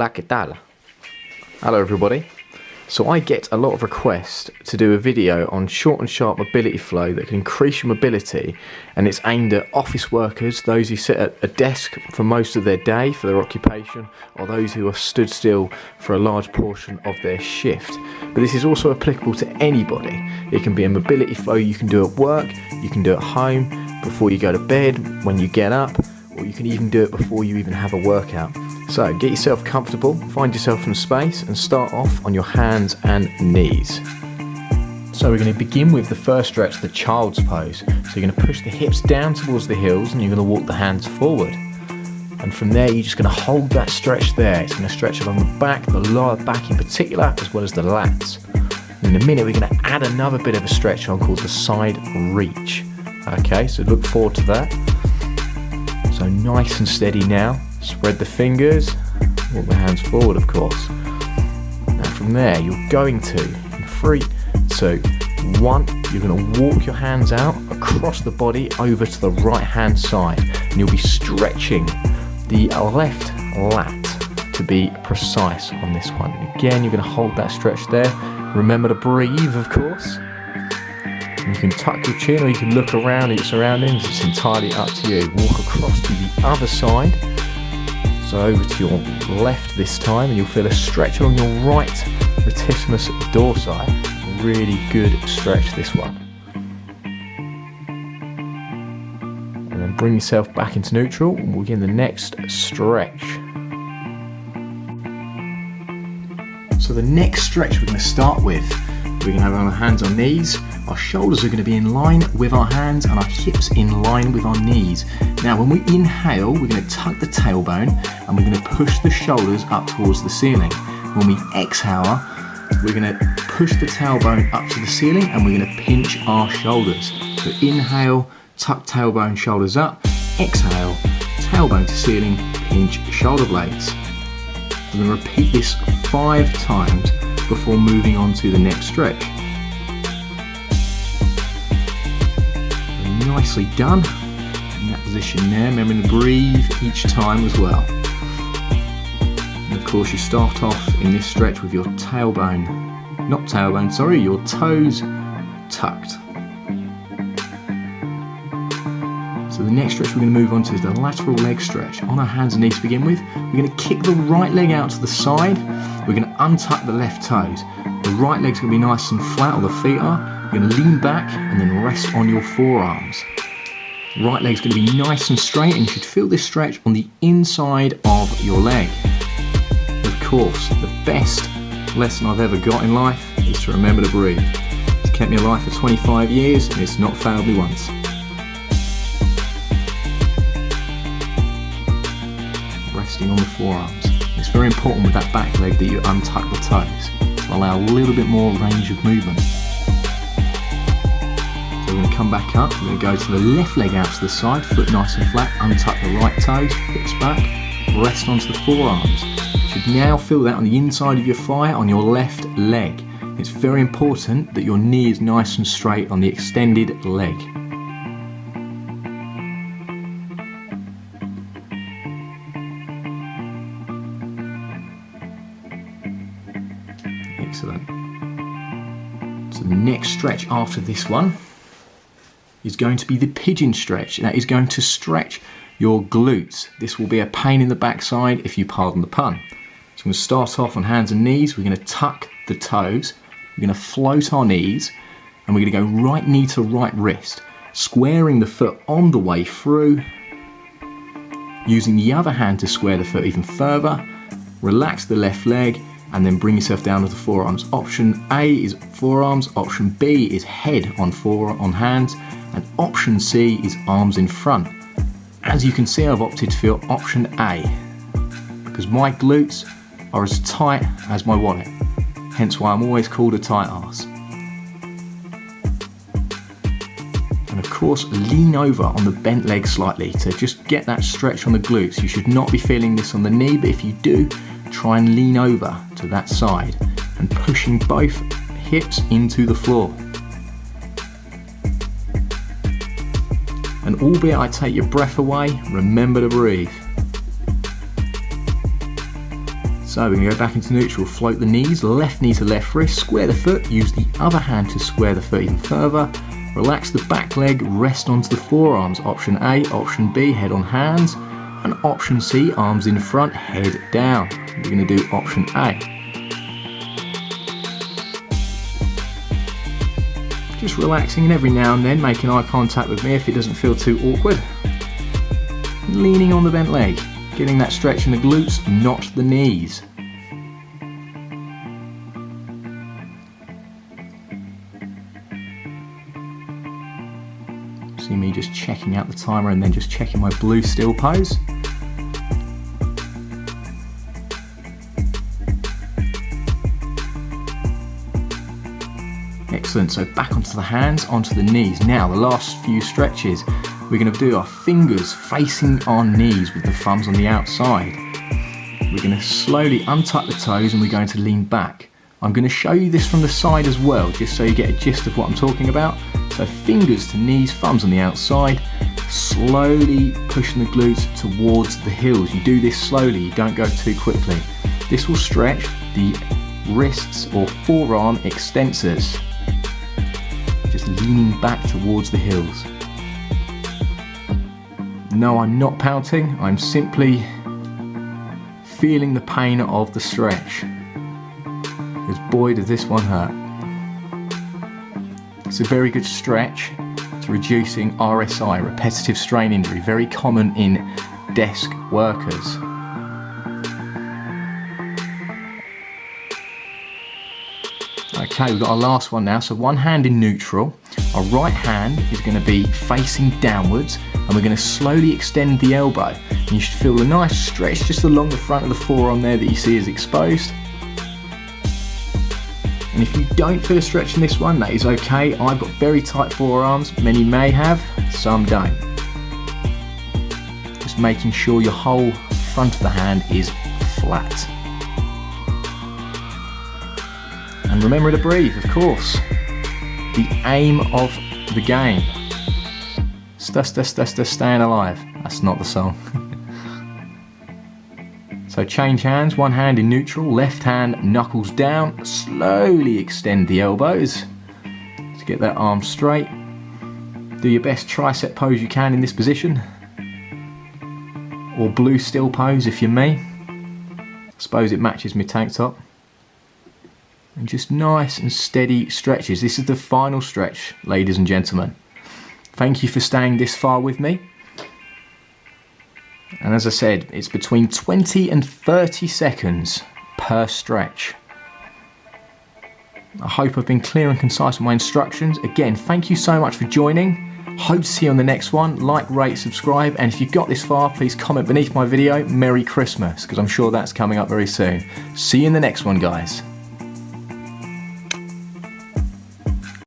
Hola, ¿qué tal? Hello everybody. So I get a lot of requests to do a video on short and sharp mobility flow that can increase your mobility, and it's aimed at office workers, those who sit at a desk for most of their day for their occupation, or those who are stood still for a large portion of their shift. But this is also applicable to anybody. It can be a mobility flow you can do at work, you can do at home, before you go to bed, when you get up, or you can even do it before you even have a workout. So get yourself comfortable, find yourself some space, and start off on your hands and knees. So we're going to begin with the first stretch, the child's pose. So you're going to push the hips down towards the heels and you're going to walk the hands forward. And from there you're just going to hold that stretch there. It's going to stretch along the back, the lower back in particular, as well as the lats. And in a minute we're going to add another bit of a stretch on called the side reach. Okay, so look forward to that. So nice and steady now. Spread the fingers, walk the hands forward of course. Now from there you're going to, in 3, 2, 1, you're going to walk your hands out across the body over to the right hand side, and you'll be stretching the left lat to be precise on this one. Again, you're going to hold that stretch there. Remember to breathe of course. You can tuck your chin or you can look around at your surroundings, it's entirely up to you. Walk across to the other side. So over to your left this time, and you'll feel a stretch along your right latissimus dorsi. Really good stretch this one. And then bring yourself back into neutral and we'll begin the next stretch. So the next stretch we're going to start with, we're going to have our hands on knees, our shoulders are going to be in line with our hands and our hips in line with our knees. Now when we inhale, we're going to tuck the tailbone and we're going to push the shoulders up towards the ceiling. When we exhale, we're going to push the tailbone up to the ceiling and we're going to pinch our shoulders. So inhale, tuck tailbone, shoulders up, exhale, tailbone to ceiling, pinch shoulder blades. We're going to repeat this 5 times before moving on to the next stretch. Nicely done. In that position there, remembering to breathe each time as well. And of course you start off in this stretch with your tailbone, your toes tucked. So the next stretch we're going to move on to is the lateral leg stretch. On our hands and knees to begin with, we're going to kick the right leg out to the side. We're going to untuck the left toes. The right leg's going to be nice and flat, or the feet are. You're going to lean back and then rest on your forearms. Right leg's going to be nice and straight, and you should feel this stretch on the inside of your leg. Of course, the best lesson I've ever got in life is to remember to breathe. It's kept me alive for 25 years and it's not failed me once. Resting on the forearms. It's very important with that back leg that you untuck the toes to allow a little bit more range of movement. So we're going to come back up, we're going to go to the left leg out to the side, foot nice and flat, untuck the right toes, hips back, rest onto the forearms. You should now feel that on the inside of your thigh on your left leg. It's very important that your knee is nice and straight on the extended leg. Excellent. So the next stretch after this one is going to be the pigeon stretch. That is going to stretch your glutes. This will be a pain in the backside if you pardon the pun. So we're going to start off on hands and knees. We're going to tuck the toes. We're going to float our knees, and we're going to go right knee to right wrist, squaring the foot on the way through, using the other hand to square the foot even further. Relax the left leg and then bring yourself down to the forearms. Option A is forearms, option B is head on hands, and option C is arms in front. As you can see, I've opted for option A because my glutes are as tight as my wallet, hence why I'm always called a tight arse. And of course, lean over on the bent leg slightly to just get that stretch on the glutes. You should not be feeling this on the knee, but if you do, try and lean over to that side and pushing both hips into the floor. And albeit I take your breath away, remember to breathe. So we're going to go back into neutral, float the knees, left knee to left wrist, square the foot, use the other hand to square the foot even further, relax the back leg, rest onto the forearms, option A, option B, head on hands, and option C, arms in front, head down. We're going to do option A. Just relaxing and every now and then making eye contact with me if it doesn't feel too awkward. Leaning on the bent leg. Getting that stretch in the glutes, not the knees. See me just checking out the timer and then just checking my blue still pose. Excellent, so back onto the hands, onto the knees. Now the last few stretches. We're going to do our fingers facing our knees with the thumbs on the outside. We're going to slowly untuck the toes and we're going to lean back. I'm going to show you this from the side as well, just so you get a gist of what I'm talking about. So fingers to knees, thumbs on the outside, slowly pushing the glutes towards the heels. You do this slowly, you don't go too quickly. This will stretch the wrists or forearm extensors. Just leaning back towards the heels. No, I'm not pouting, I'm simply feeling the pain of the stretch. Because boy does this one hurt. It's a very good stretch to reducing RSI, repetitive strain injury, very common in desk workers. Okay, we've got our last one now. So one hand in neutral, our right hand is going to be facing downwards and we're going to slowly extend the elbow. And you should feel a nice stretch just along the front of the forearm there that you see is exposed. And if you don't feel a stretch in this one, that is okay. I've got very tight forearms, many may have, some don't. Just making sure your whole front of the hand is flat. And remember to breathe, of course. The aim of the game. Staying alive. That's not the song. So change hands, one hand in neutral, left hand knuckles down, slowly extend the elbows to get that arm straight. Do your best tricep pose you can in this position. Or blue still pose if you're me. I suppose it matches my tank top. And just nice and steady stretches. This is the final stretch, ladies and gentlemen. Thank you for staying this far with me. And as I said, it's between 20 and 30 seconds per stretch. I hope I've been clear and concise with my instructions. Again, thank you so much for joining. Hope to see you on the next one. Like, rate, subscribe, and if you got this far, please comment beneath my video, Merry Christmas, because I'm sure that's coming up very soon. See you in the next one, guys.